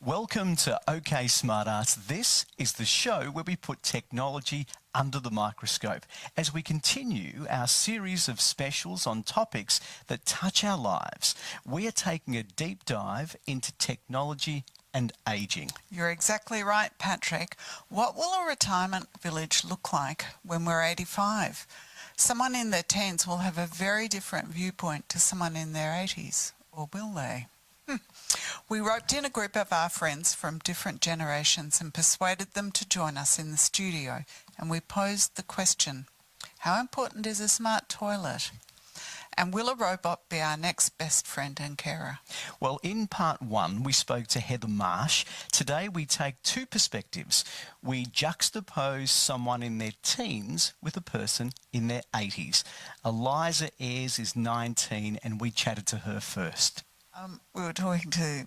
Welcome to OK Smart Arts. This is the show where we put technology under the microscope as we continue our series of specials on topics that touch our lives. We are taking a deep dive into technology and ageing. You're exactly right, Patrick. What will a retirement village look like when we're 85? Someone in their teens will have a very different viewpoint to someone in their 80s, or will they? We roped in a group of our friends from different generations and persuaded them to join us in the studio, and we posed the question, how important is a smart toilet? And will a robot be our next best friend and carer? Well, in part one, we spoke to Heather Marsh. Today, we take two perspectives. We juxtapose someone in their teens with a person in their 80s. Eliza Ayres is 19, and we chatted to her first. We were talking to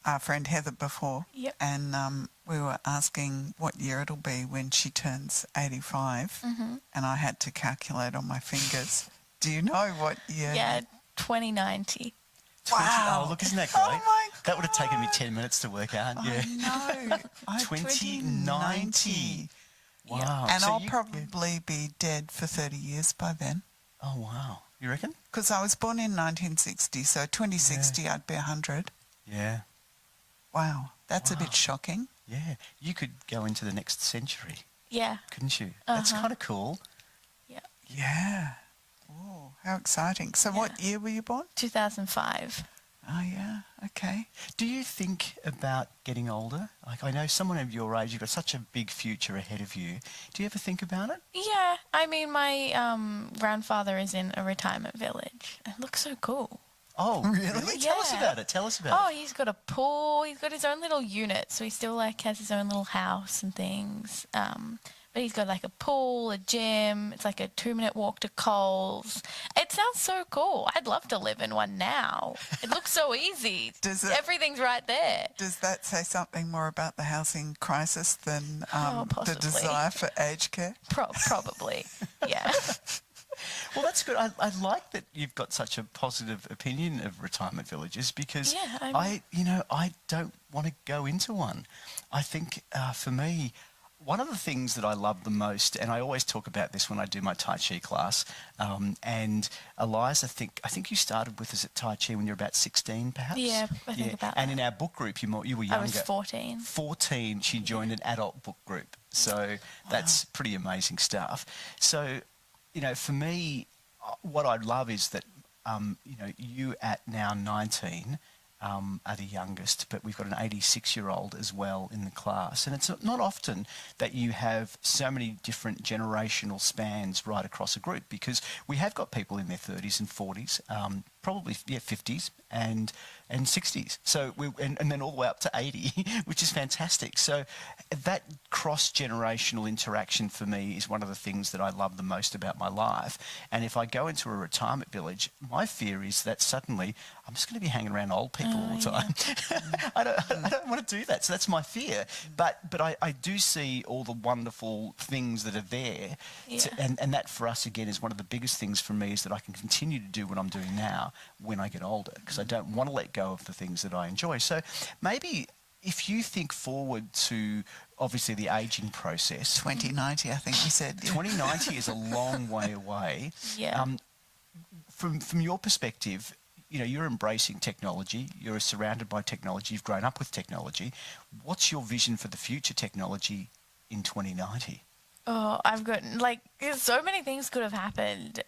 our friend Heather before, and we were asking what year it'll be when she turns 85, and I had to calculate on my fingers. Do you know what year? Yeah, 2090. Wow. Oh, look, isn't that great? Oh my God. That would have taken me 10 minutes to work out. Yeah. I know. 2090. Wow. And So I'll probably be dead for 30 years by then. Oh, wow. You reckon? Because I was born in 1960, so 2060 I'd be 100. Yeah. Wow, that's a bit shocking. Yeah. You could go into the next century, Yeah. couldn't you? That's kind of cool. Yeah. Oh, how exciting. So what year were you born? 2005. Oh, yeah. Okay. Do you think about getting older? Like, I know someone of your age, you've got such a big future ahead of you. Do you ever think about it? Yeah, I mean, my grandfather is in a retirement village. It looks so cool. Oh, really? Tell us Yeah. about it. Tell us about Oh, it. he's got a pool. He's got his own little unit, so he still like has his own little house and things. But he's got like a pool, a gym. It's like a 2-minute walk to Coles. It sounds so cool. I'd love to live in one now. It looks so easy. Everything's right there. Does that say something more about the housing crisis than the Possibly. desire for aged care? Probably, yeah. Well, that's good. I like that you've got such a positive opinion of retirement villages because I don't want to go into one. I think for me, one of the things that I love the most, and I always talk about this when I do my Tai Chi class, and Eliza, I think you started with us at Tai Chi when you were about 16, perhaps? Yeah, I think about that. And in our book group, you were younger. I was 14. 14, she joined an adult book group. So that's pretty amazing stuff. So, for me, what I love is that, you at now 19 are the youngest, but we've got an 86-year-old as well in the class. And it's not often that you have so many different generational spans right across a group because we have got people in their 30s and 40s, probably 50s and 60s. So and then all the way up to 80, which is fantastic. So that cross-generational interaction for me is one of the things that I love the most about my life. And if I go into a retirement village, my fear is that suddenly I'm just going to be hanging around old people all the time. I don't want to do that. So that's my fear. But I do see all the wonderful things that are there. And that for us, again, is one of the biggest things for me is that I can continue to do what I'm doing now when I get older because I don't want to let go of the things that I enjoy. So maybe if you think forward to obviously the ageing process. 2090, I think you said. 2090 is a long way away. Yeah. From your perspective, you're embracing technology. You're surrounded by technology. You've grown up with technology. What's your vision for the future technology in 2090? Oh, I've got, so many things could have happened.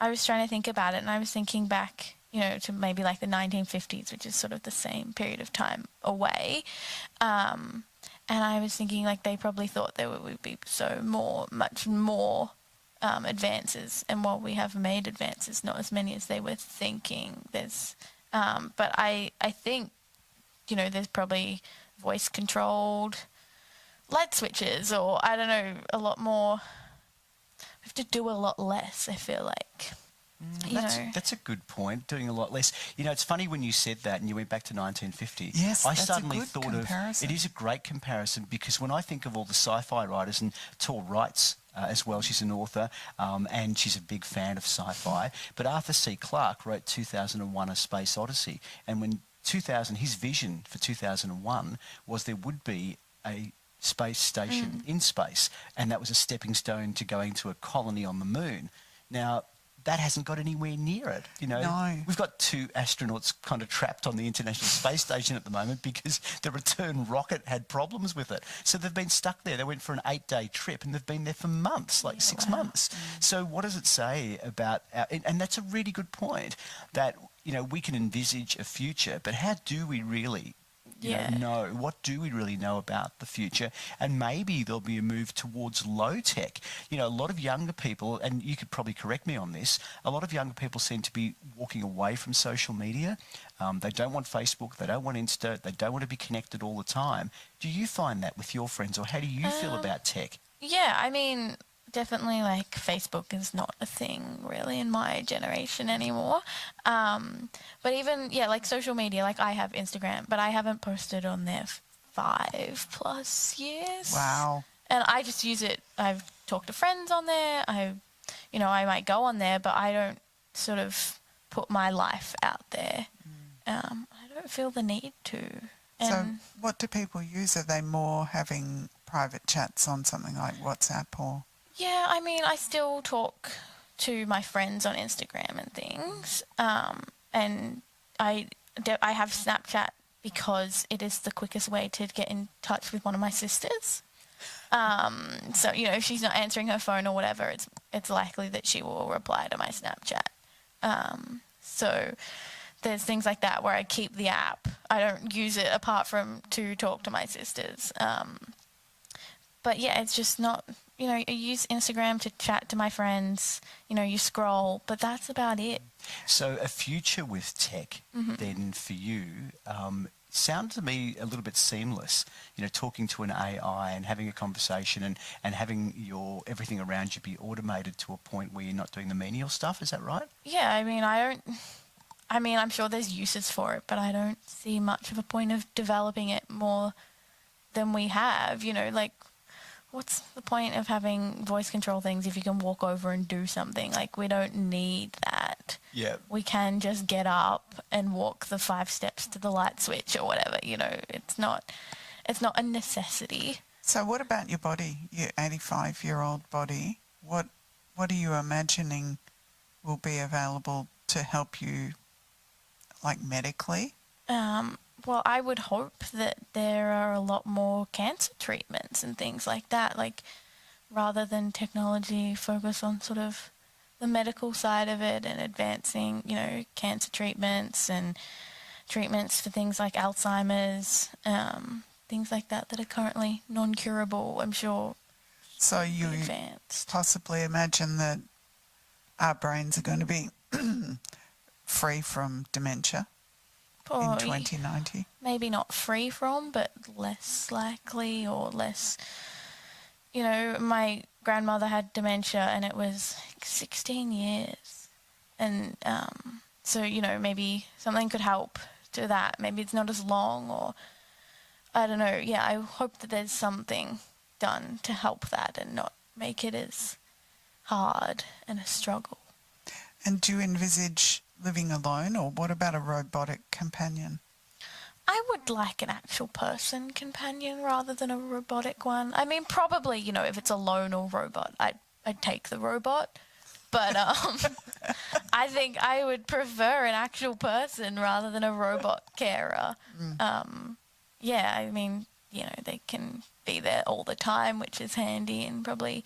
I was trying to think about it and I was thinking back, to maybe like the 1950s, which is sort of the same period of time away. And I was thinking they probably thought there would be much more advances, and while we have made advances, not as many as they were thinking. There's, but I think, there's probably voice-controlled light switches, or I don't know, a lot more. We have to do a lot less, I feel like. That's a good point, doing a lot less. It's funny when you said that and you went back to 1950. Yes, I that's suddenly a good thought comparison. It is a great comparison because when I think of all the sci-fi writers, and Tor writes as well, she's an author and she's a big fan of sci-fi, but Arthur C. Clarke wrote 2001: A Space Odyssey, and when his vision for 2001 was there would be a space station in space, and that was a stepping stone to going to a colony on the moon. Now, that hasn't got anywhere near it. No. We've got 2 astronauts kind of trapped on the International Space Station at the moment because the return rocket had problems with it. So they've been stuck there. They went for an 8-day trip and they've been there for months, like 6 months. So what does it say about and that's a really good point, that, we can envisage a future, but how do we really know? What do we really know about the future? And maybe there'll be a move towards low tech. A lot of younger people, and you could probably correct me on this, a lot of younger people seem to be walking away from social media. They don't want Facebook, they don't want Insta, they don't want to be connected all the time. Do you find that with your friends, or how do you feel about tech? Yeah, I mean, definitely, like, Facebook is not a thing really in my generation anymore. But even, like social media, like I have Instagram, but I haven't posted on there 5+ years. Wow. And I just use it. I've talked to friends on there. I might go on there, but I don't sort of put my life out there. I don't feel the need to. And so what do people use? Are they more having private chats on something like WhatsApp or? Yeah, I mean, I still talk to my friends on Instagram and things, and I have Snapchat because it is the quickest way to get in touch with one of my sisters. So, if she's not answering her phone or whatever, it's likely that she will reply to my Snapchat. So there's things like that where I keep the app. I don't use it apart from to talk to my sisters. But yeah, it's just not... I use Instagram to chat to my friends, you scroll, but that's about it. So a future with tech, then, for you, sounds to me a little bit seamless, talking to an AI and having a conversation and having everything around you be automated to a point where you're not doing the menial stuff. Is that right? Yeah, I'm sure there's uses for it, but I don't see much of a point of developing it more than we have, like... What's the point of having voice control things if you can walk over and do something? Like, we don't need that. Yeah. We can just get up and walk the 5 steps to the light switch or whatever, It's not a necessity. So what about your body, your 85-year-old body? What are you imagining will be available to help you, like, medically? Well, I would hope that there are a lot more cancer treatments and things like that, like, rather than technology focus on sort of the medical side of it and advancing, cancer treatments and treatments for things like Alzheimer's, things like that are currently non-curable, I'm sure. So you advanced. Possibly imagine that our brains are going to be free from dementia? In 2090? Maybe not free from, but less likely or less... my grandmother had dementia and it was 16 years. And so, maybe something could help to that. Maybe it's not as long, or... I don't know. Yeah, I hope that there's something done to help that and not make it as hard and a struggle. And do you envisage living alone, or what about a robotic companion? I would like an actual person companion rather than a robotic one. I mean, probably, if it's a lone or robot, I'd take the robot. But I think I would prefer an actual person rather than a robot carer. Yeah, I mean, they can be there all the time, which is handy, and probably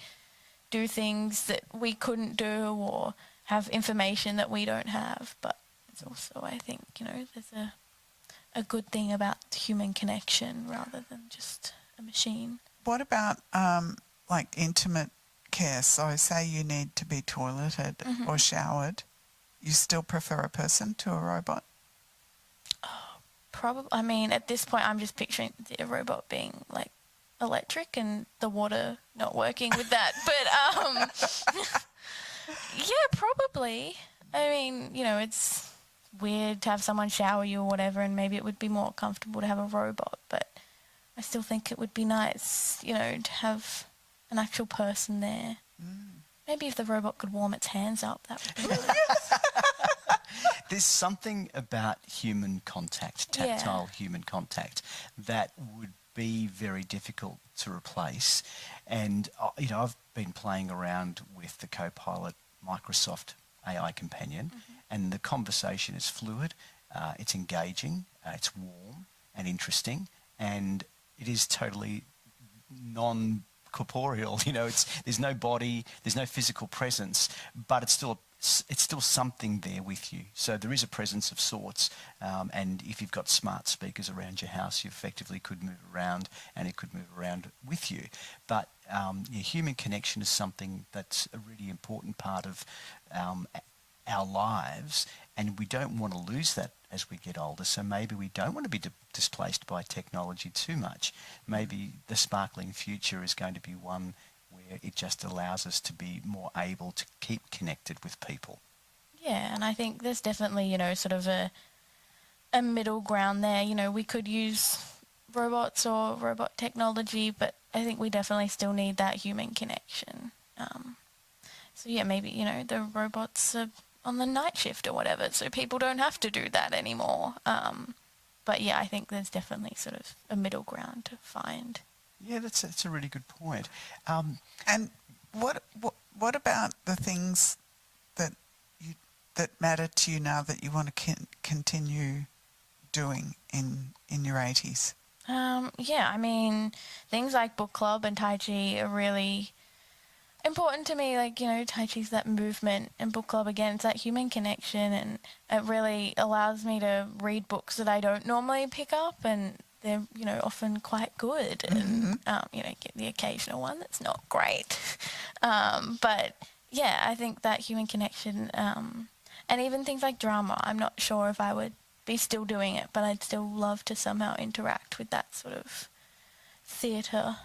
do things that we couldn't do or have information that we don't have. But it's also, I think, there's a good thing about human connection rather than just a machine. What about like intimate care? So say you need to be toileted or showered. You still prefer a person to a robot? Probably. I mean, at this point, I'm just picturing the robot being like electric and the water not working with that. But yeah, probably. I mean, it's weird to have someone shower you or whatever, and maybe it would be more comfortable to have a robot. But I still think it would be nice, to have an actual person there. Maybe if the robot could warm its hands up, that would be nice. There's something about human contact, tactile human contact, that would be very difficult to replace. And, I've been playing around with the Copilot Microsoft AI companion, and the conversation is fluid, it's engaging, it's warm and interesting, and it is totally non-corporeal. There's no body, there's no physical presence, but it's still something there with you. So there is a presence of sorts, and if you've got smart speakers around your house, you effectively could move around, and it could move around with you. But human connection is something that's a really important part of our lives, and we don't want to lose that as we get older. So maybe we don't want to be displaced by technology too much. Maybe the sparkling future is going to be one where it just allows us to be more able to keep connected with people. Yeah, and I think there's definitely, sort of a middle ground there. We could use robots or robot technology, but I think we definitely still need that human connection. So yeah, maybe, the robots are on the night shift or whatever, so people don't have to do that anymore. But yeah, I think there's definitely sort of a middle ground to find. Yeah, that's a really good point. And what about the things that matter to you now that you want to continue doing in your 80s? Yeah, I mean, things like book club and Tai Chi are really important to me. Like, Tai Chi's that movement, and book club, again, it's that human connection, and it really allows me to read books that I don't normally pick up, and they're, often quite good, and, get the occasional one that's not great. But, yeah, I think that human connection, and even things like drama, I'm not sure if I would be still doing it, but I'd still love to somehow interact with that sort of theatre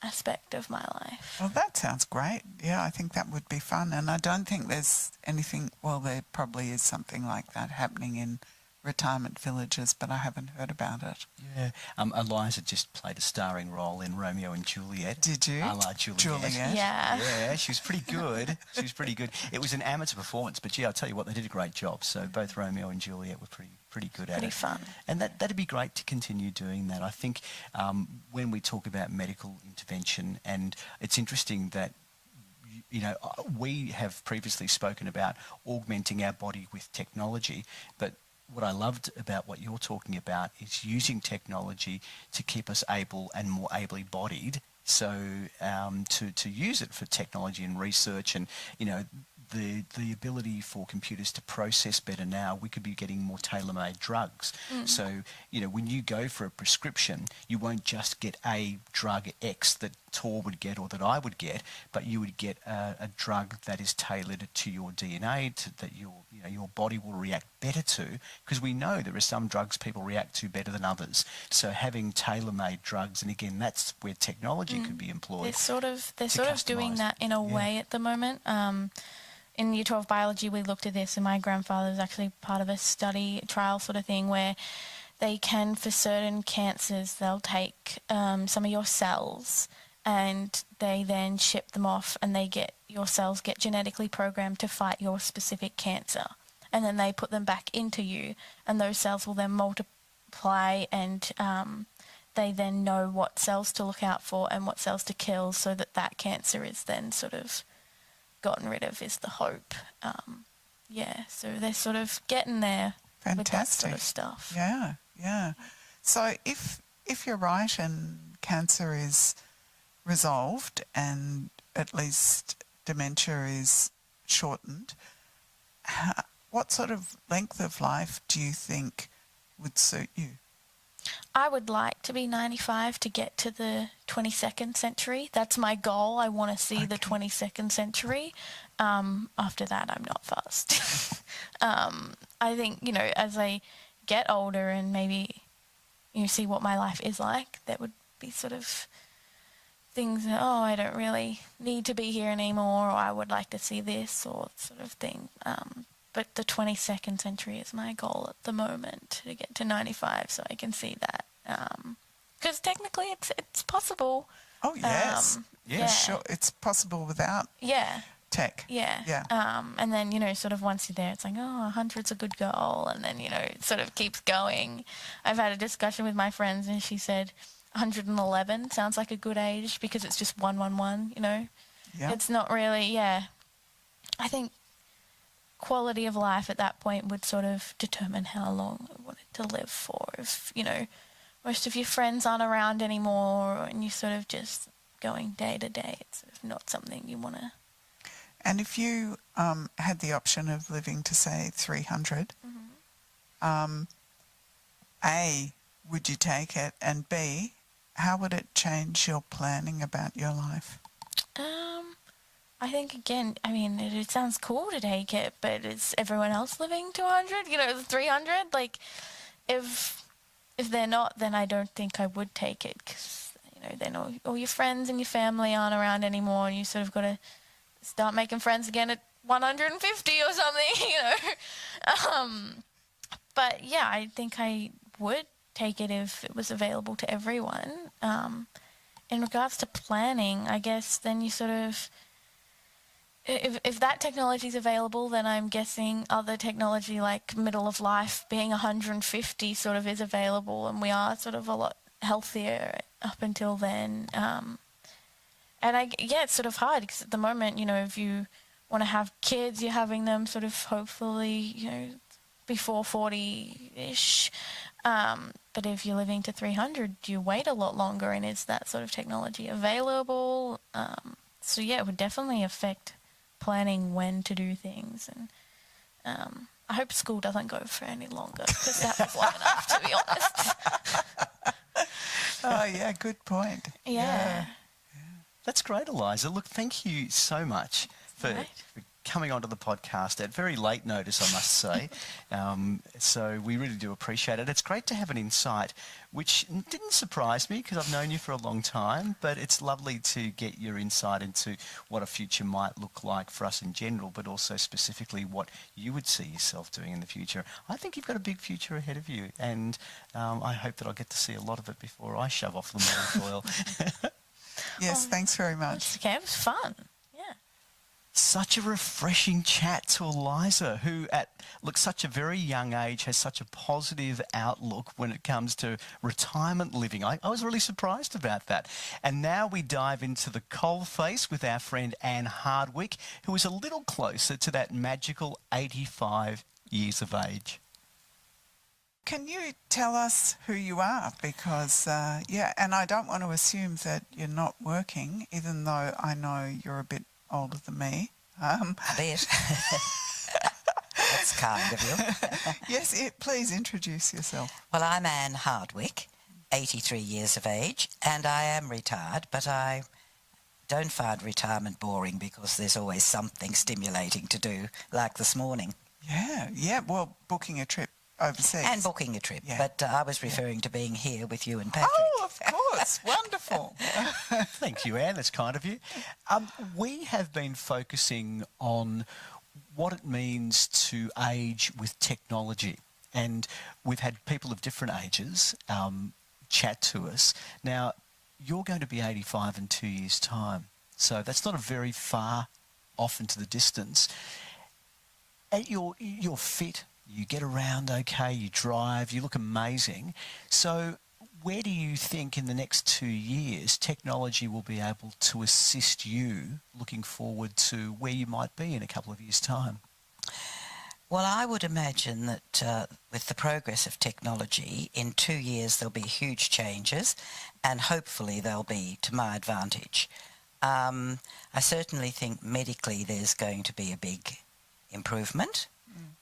aspect of my life. Well, that sounds great. Yeah, I think that would be fun. And I don't think there's anything, well, there probably is something like that happening in retirement villages, but I haven't heard about it. Yeah. Eliza just played a starring role in Romeo and Juliet. Did you? A la Juliet. Yeah. Yeah, she was pretty good. It was an amateur performance, but I'll tell you what, they did a great job. So both Romeo and Juliet were pretty good at it. Pretty fun. And that'd be great to continue doing that. I think when we talk about medical intervention, and it's interesting that we have previously spoken about augmenting our body with technology, but what I loved about what you're talking about is using technology to keep us able and more ably bodied. So to use it for technology and research, and the ability for computers to process better now, we could be getting more tailor-made drugs. So, when you go for a prescription, you won't just get a drug X that Tor would get or that I would get, but you would get a drug that is tailored to your DNA, that your body will react better to, because we know there are some drugs people react to better than others. So having tailor-made drugs, and again, that's where technology could be employed. They're sort of doing that in a way at the moment. In Year 12 biology, we looked at this, and my grandfather was actually part of a trial sort of thing, where they can, for certain cancers, they'll take some of your cells, and they then ship them off, and your cells get genetically programmed to fight your specific cancer. And then they put them back into you, and those cells will then multiply, and they then know what cells to look out for and what cells to kill, so that cancer is then sort of gotten rid of, is the hope. So they're sort of getting there. Fantastic. With that sort of stuff. Yeah. So if you're right and cancer is resolved and at least dementia is shortened, what sort of length of life do you think would suit you? I would like to be 95 to get to the 22nd century. That's my goal. I want to see the 22nd century. After that, I'm not fussed. I think, as I get older and maybe see what my life is like, that would be sort of things that, I don't really need to be here anymore, or I would like to see this, or sort of thing. But the 22nd century is my goal at the moment, to get to 95, so I can see that. Because technically it's possible. Oh, yes. Sure. It's possible without Tech. Yeah. Yeah. And then, sort of once you're there, it's like, oh, 100's a good goal. And then, it sort of keeps going. I've had a discussion with my friends and she said 111 sounds like a good age because it's just 111, Yeah. It's not really, I think quality of life at that point would sort of determine how long I wanted to live for. If, most of your friends aren't around anymore and you're sort of just going day to day, it's sort of not something you want to. And if you had the option of living to, say, 300, A, would you take it? And B, how would it change your planning about your life? I think, again, it sounds cool to take it, but is everyone else living to 100? 300? Like, if they're not, then I don't think I would take it because, then all your friends and your family aren't around anymore and you sort of got to start making friends again at 150 or something, But, yeah, I think I would take it if it was available to everyone. In regards to planning, I guess then you sort of... If that technology is available, then I'm guessing other technology like middle of life being 150 sort of is available, and we are sort of a lot healthier up until then. And it's sort of hard because at the moment, if you want to have kids, you're having them sort of hopefully, before 40-ish. But if you're living to 300, you wait a lot longer, and is that sort of technology available? So yeah, it would definitely affect planning when to do things, and I hope school doesn't go for any longer because that was long enough, to be honest. Oh yeah, good point. Yeah. That's great, Eliza. Look, thank you so much for coming onto the podcast at very late notice, I must say. So we really do appreciate it. It's great to have an insight, which didn't surprise me because I've known you for a long time, but it's lovely to get your insight into what a future might look like for us in general, but also specifically what you would see yourself doing in the future. I think you've got a big future ahead of you, and I hope that I'll get to see a lot of it before I shove off the morning foil. Yes, thanks very much. Okay, it was fun. Such a refreshing chat to Eliza, who at such a very young age has such a positive outlook when it comes to retirement living. I was really surprised about that. And now we dive into the coalface with our friend Ann Hardwick, who is a little closer to that magical 85 years of age. Can you tell us who you are? Because, and I don't want to assume that you're not working, even though I know you're a bit older than me. A bit. That's kind of you. Yes, please introduce yourself. Well, I'm Ann Hardwick, 83 years of age, and I am retired, but I don't find retirement boring because there's always something stimulating to do, like this morning. Yeah, well, booking a trip overseas. And booking a trip, but I was referring to being here with you and Patrick. Oh, of course. Wonderful. Thank you, Anne. That's kind of you. We have been focusing on what it means to age with technology, and we've had people of different ages chat to us. Now, you're going to be 85 in 2 years' time, so that's not a very far off into the distance. And you're fit. You get around okay, you drive, you look amazing. So where do you think in the next 2 years technology will be able to assist you looking forward to where you might be in a couple of years' time? Well, I would imagine that with the progress of technology, in 2 years there'll be huge changes, and hopefully they'll be to my advantage. I certainly think medically there's going to be a big improvement.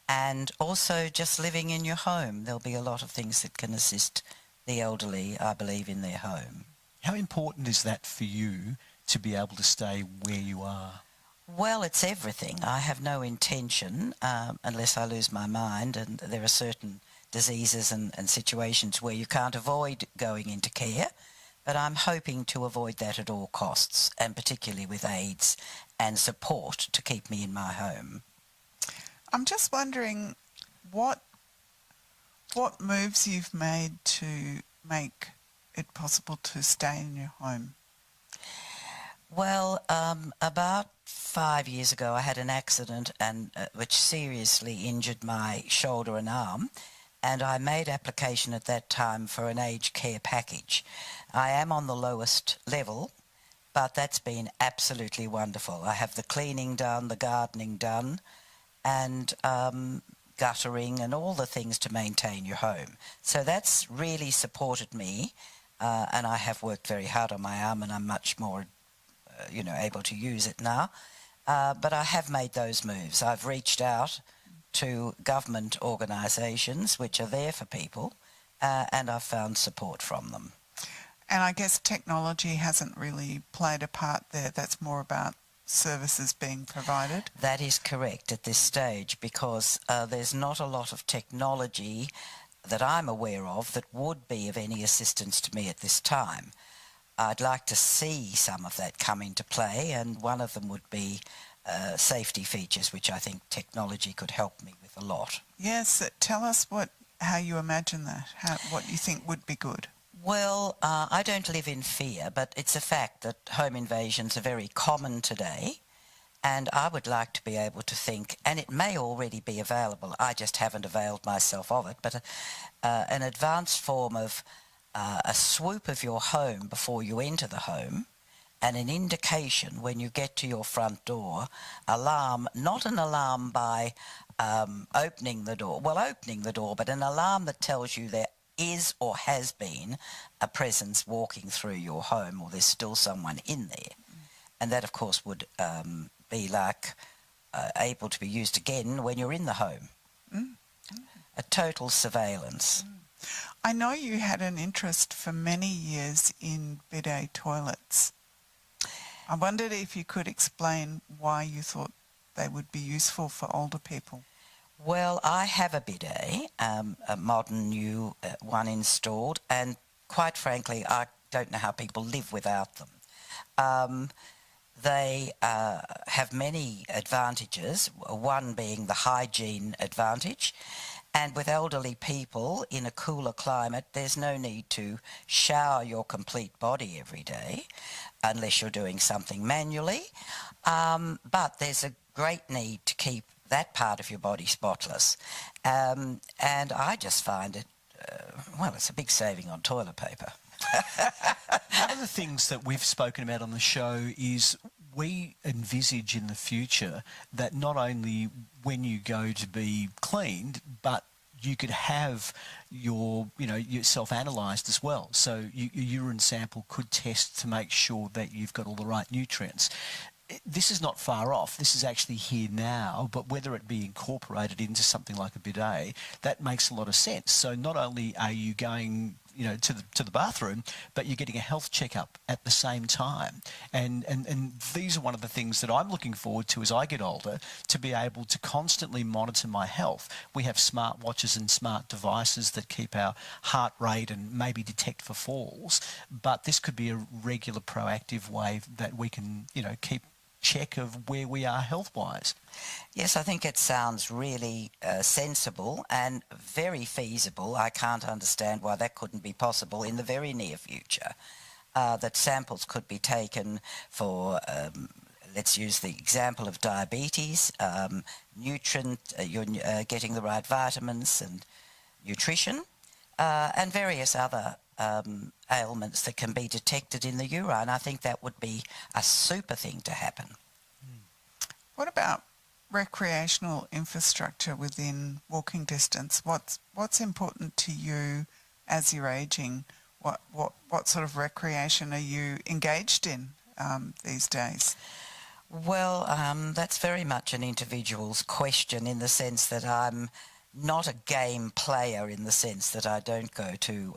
And also just living in your home. There'll be a lot of things that can assist the elderly, I believe, in their home. How important is that for you to be able to stay where you are? Well, it's everything. I have no intention, unless I lose my mind, and there are certain diseases and situations where you can't avoid going into care, but I'm hoping to avoid that at all costs, and particularly with aids and support to keep me in my home. I'm just wondering what moves you've made to make it possible to stay in your home. Well, about 5 years ago, I had an accident and which seriously injured my shoulder and arm, and I made application at that time for an aged care package. I am on the lowest level, but that's been absolutely wonderful. I have the cleaning done, the gardening done, and guttering and all the things to maintain your home. So that's really supported me, and I have worked very hard on my arm, and I'm much more, able to use it now. But I have made those moves. I've reached out to government organisations which are there for people, and I've found support from them. And I guess technology hasn't really played a part there. That's more about services being provided. That is correct at this stage, because there's not a lot of technology that I'm aware of that would be of any assistance to me at this time. I'd like to see some of that come into play, and one of them would be safety features, which I think technology could help me with a lot. Yes, tell us how you imagine that, what you think would be good. Well, I don't live in fear, but it's a fact that home invasions are very common today, and I would like to be able to think, and it may already be available, I just haven't availed myself of it, but an advanced form of a swoop of your home before you enter the home, and an indication when you get to your front door, alarm, not an alarm by opening the door, but an alarm that tells you there is or has been a presence walking through your home, or there's still someone in there. And that, of course, would be like able to be used again when you're in the home. A total surveillance. I know you had an interest for many years in bidet toilets. I wondered if you could explain why you thought they would be useful for older people. Well, I have a bidet, a modern new one installed, and quite frankly, I don't know how people live without them. They have many advantages, one being the hygiene advantage, and with elderly people in a cooler climate, there's no need to shower your complete body every day, unless you're doing something manually, but there's a great need to keep that part of your body spotless. And I just find it, it's a big saving on toilet paper. One of the things that we've spoken about on the show is we envisage in the future that not only when you go to be cleaned, but you could have your self-analysed as well. So your urine sample could test to make sure that you've got all the right nutrients. This is not far off. This is actually here now, but whether it be incorporated into something like a bidet, that makes a lot of sense. So not only are you going, to the bathroom, but you're getting a health checkup at the same time. And these are one of the things that I'm looking forward to as I get older, to be able to constantly monitor my health. We have smart watches and smart devices that keep our heart rate and maybe detect for falls, but this could be a regular proactive way that we can, keep check of where we are health-wise. Yes, I think it sounds really sensible and very feasible. I can't understand why that couldn't be possible in the very near future, that samples could be taken for, let's use the example of diabetes, you're getting the right vitamins and nutrition, and various other ailments that can be detected in the urine. I think that would be a super thing to happen. What about recreational infrastructure within walking distance? What's important to you as you're ageing? What sort of recreation are you engaged in these days? Well, that's very much an individual's question, in the sense that I'm not a game player, in the sense that I don't go to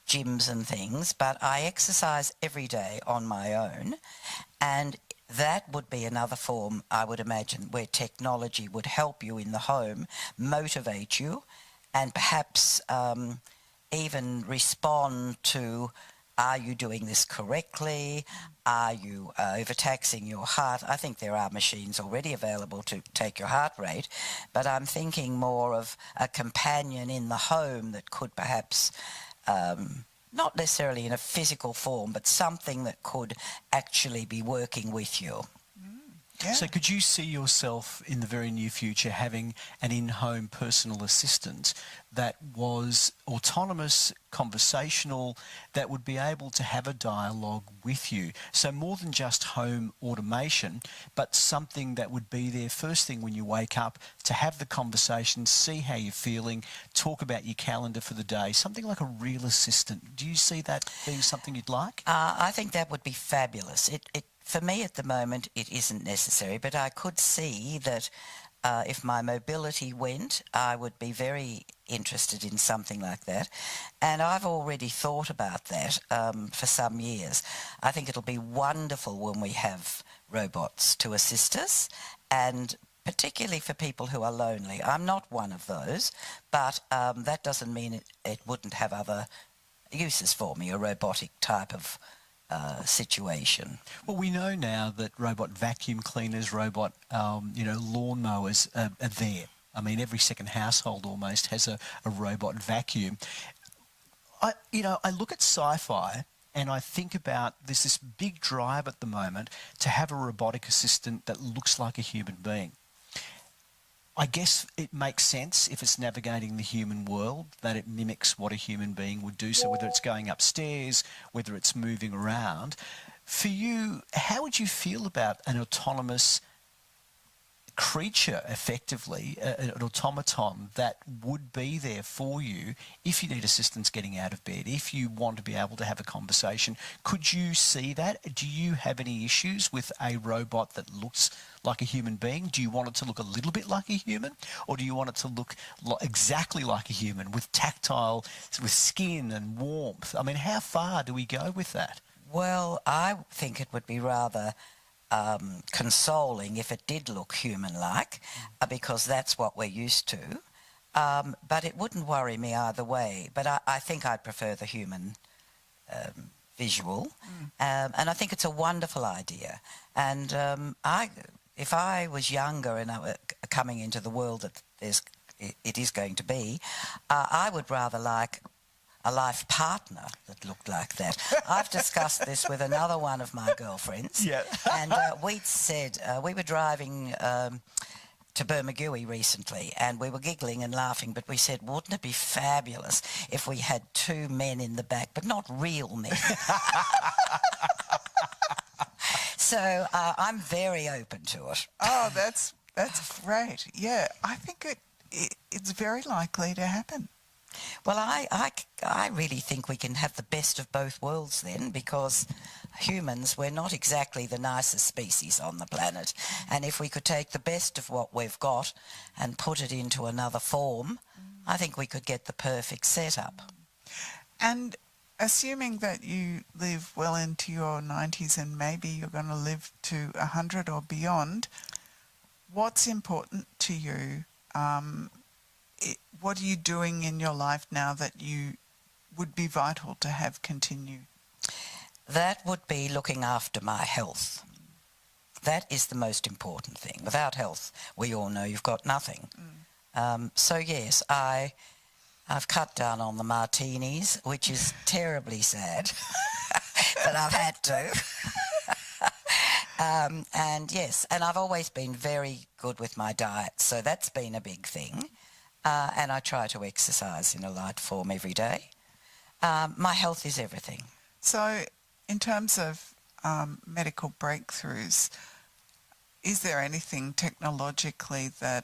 gyms and things, but I exercise every day on my own, and that would be another form, I would imagine, where technology would help you in the home, motivate you, and perhaps even respond to, are you doing this correctly? Are you overtaxing your heart? I think there are machines already available to take your heart rate, but I'm thinking more of a companion in the home that could perhaps, not necessarily in a physical form, but something that could actually be working with you. Yeah. So could you see yourself in the very near future having an in-home personal assistant that was autonomous, conversational, that would be able to have a dialogue with you? So more than just home automation, but something that would be there first thing when you wake up to have the conversation, see how you're feeling, talk about your calendar for the day, something like a real assistant. Do you see that being something you'd like? I think that would be fabulous. For me at the moment, it isn't necessary, but I could see that if my mobility went, I would be very interested in something like that. And I've already thought about that for some years. I think it'll be wonderful when we have robots to assist us, and particularly for people who are lonely. I'm not one of those, but that doesn't mean it wouldn't have other uses for me, a robotic type of situation. Well, we know now that robot vacuum cleaners, robot, lawn mowers are there. I mean, every second household almost has a robot vacuum. I look at sci-fi and I think about there's this big drive at the moment to have a robotic assistant that looks like a human being. I guess it makes sense if it's navigating the human world that it mimics what a human being would do. So whether it's going upstairs, whether it's moving around. For you, how would you feel about an autonomous creature, effectively, an automaton that would be there for you if you need assistance getting out of bed, if you want to be able to have a conversation? Could you see that? Do you have any issues with a robot that looks like a human being? Do you want it to look a little bit like a human, or do you want it to look exactly like a human with tactile, with skin and warmth? I mean, how far do we go with that? Well, I think it would be rather consoling if it did look human-like, because that's what we're used to. But it wouldn't worry me either way. But I think I'd prefer the human visual. And I think it's a wonderful idea. And if I was younger and I were coming into the world that it is going to be, I would rather like a life partner that looked like that. I've discussed this with another one of my girlfriends. Yeah. And we'd said, we were driving to Bermagui recently, and we were giggling and laughing, but we said, wouldn't it be fabulous if we had two men in the back, but not real men? So I'm very open to it. Oh, that's great. Yeah, I think it's very likely to happen. Well, I really think we can have the best of both worlds then, because humans, we're not exactly the nicest species on the planet. And if we could take the best of what we've got and put it into another form, I think we could get the perfect setup. And assuming that you live well into your 90s and maybe you're going to live to 100 or beyond, what's important to you? What are you doing in your life now that you would be vital to have continue? That would be looking after my health. That is the most important thing. Without health, we all know you've got nothing. So yes, I've cut down on the martinis, which is terribly sad, but I've had to. And yes, and I've always been very good with my diet, so that's been a big thing. And I try to exercise in a light form every day. My health is everything. So in terms of medical breakthroughs, is there anything technologically that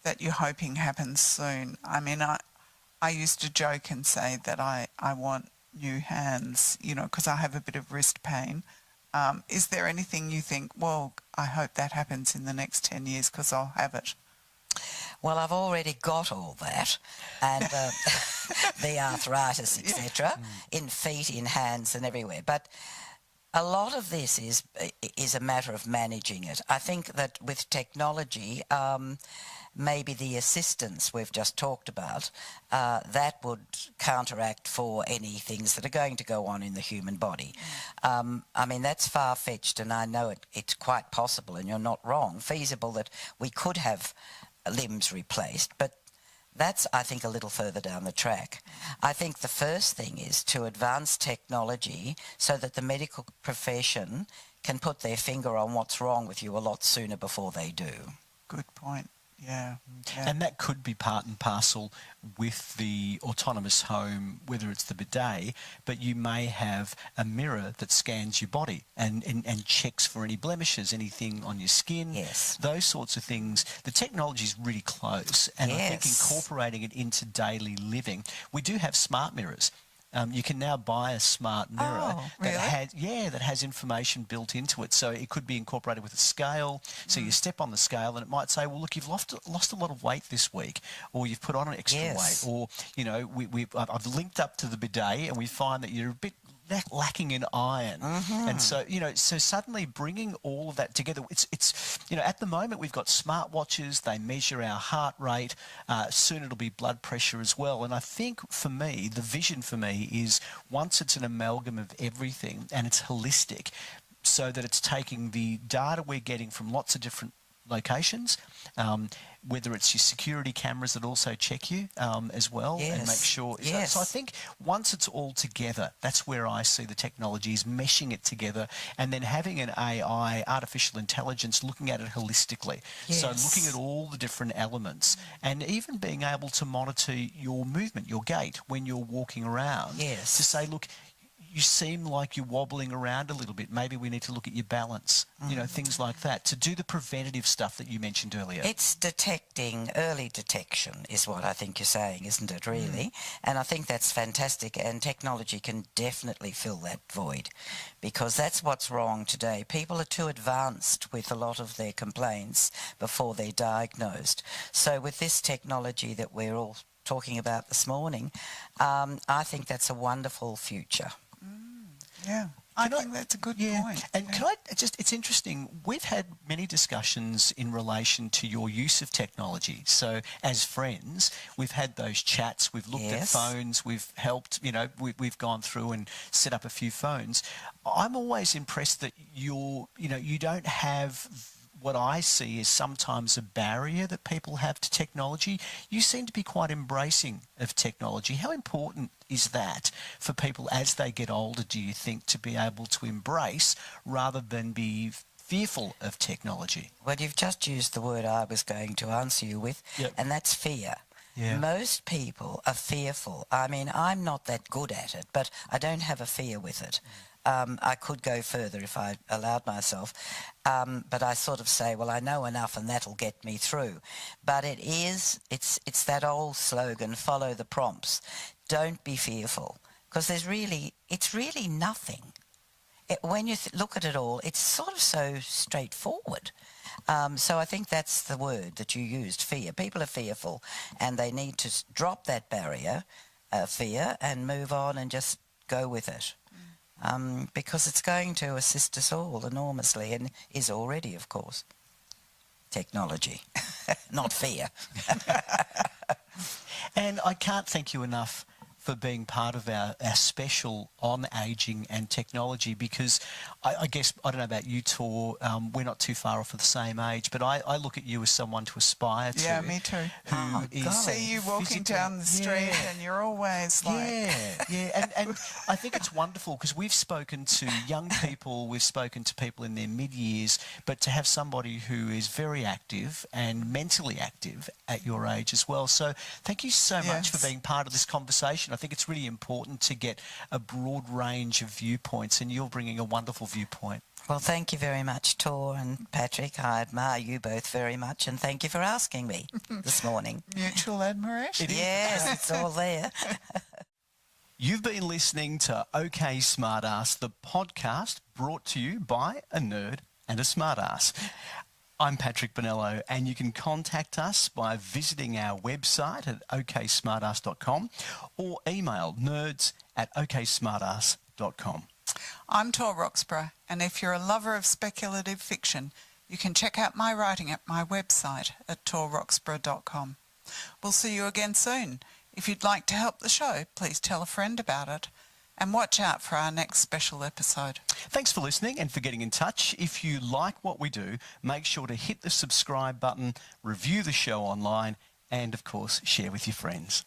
that you're hoping happens soon? I mean, I used to joke and say that I want new hands, because I have a bit of wrist pain. Is there anything you think, well, I hope that happens in the next 10 years because I'll have it? Well, I've already got all that, and the arthritis, etc., in feet, in hands, and everywhere. But a lot of this is a matter of managing it. I think that with technology, maybe the assistance we've just talked about, that would counteract for any things that are going to go on in the human body. I mean, that's far-fetched, and I know it's quite possible, and you're not wrong, feasible that we could have limbs replaced, but that's, I think, a little further down the track. I think the first thing is to advance technology so that the medical profession can put their finger on what's wrong with you a lot sooner before they do. Good point. Yeah. And that could be part and parcel with the autonomous home, whether it's the bidet, but you may have a mirror that scans your body and checks for any blemishes, anything on your skin, Yes. those sorts of things. The technology is really close, and I think Yes. incorporating it into daily living. We do have smart mirrors. You can now buy a smart mirror really? that has information built into it. So it could be incorporated with a scale. So you step on the scale and it might say, well, look, you've lost a lot of weight this week, or you've put on an extra Yes. weight, or, you know, I've linked up to the bidet and we find that you're a bit lacking in iron. And so, you know, so suddenly bringing all of that together, it's you know, at the moment we've got smartwatches, they measure our heart rate, soon it'll be blood pressure as well. And I think for me, the vision for me is once it's an amalgam of everything and it's holistic, so that it's taking the data we're getting from lots of different locations, whether it's your security cameras that also check you as well, and make sure. Yes. So I think once it's all together, that's where I see the technology is meshing it together, and then having an AI, artificial intelligence, looking at it holistically. So looking at all the different elements, and even being able to monitor your movement, your gait when you're walking around. Yes. To say, look, you seem like you're wobbling around a little bit. Maybe we need to look at your balance, you know, things like that, to do the preventative stuff that you mentioned earlier. It's detecting, early detection is what I think you're saying, isn't it, really? And I think that's fantastic, and technology can definitely fill that void, because that's what's wrong today. People are too advanced with a lot of their complaints before they're diagnosed. So with this technology that we're all talking about this morning, I think that's a wonderful future. Yeah. I think that's a good point. And can I just, it's interesting, we've had many discussions in relation to your use of technology. So as friends, we've had those chats, we've looked at phones, we've helped, you know, we've gone through and set up a few phones. I'm always impressed that you don't have what I see is sometimes a barrier that people have to technology. You seem to be quite embracing of technology. How important is that for people as they get older, do you think, to be able to embrace rather than be fearful of technology? Well, you've just used the word I was going to answer you with, and that's fear. Yeah. Most people are fearful. I mean, I'm not that good at it, but I don't have a fear with it. I could go further if I allowed myself, but I sort of say, well, I know enough and that'll get me through. But it's that old slogan, follow the prompts. Don't be fearful, because it's really nothing. When you look at it all, it's sort of so straightforward. So I think that's the word that you used, fear. People are fearful, and they need to drop that barrier, fear, and move on and just go with it. Because it's going to assist us all enormously, and is already, of course. Technology, not fear. And I can't thank you enough for being part of our special on ageing and technology, because I guess, I don't know about you, Tor, we're not too far off of the same age, but I look at you as someone to aspire to. Yeah, me too. Who See you walking down the street and you're always like... And I think it's wonderful, because we've spoken to young people, we've spoken to people in their mid-years, but to have somebody who is very active and mentally active at your age as well. So thank you so much for being part of this conversation. I think it's really important to get a broad range of viewpoints, and you're bringing a wonderful viewpoint. Well, thank you very much, Tor and Patrick. I admire you both very much, and thank you for asking me this morning. Mutual admiration. Yes, it's all there. You've been listening to OK Smartass, the podcast brought to you by a nerd and a smartass. I'm Patrick Bonello, and you can contact us by visiting our website at oksmartass.com or email nerds@oksmartass.com. I'm Tor Roxburgh, and if you're a lover of speculative fiction, you can check out my writing at my website at torroxburgh.com. We'll see you again soon. If you'd like to help the show, please tell a friend about it. And watch out for our next special episode. Thanks for listening and for getting in touch. If you like what we do, make sure to hit the subscribe button, review the show online, and, of course, share with your friends.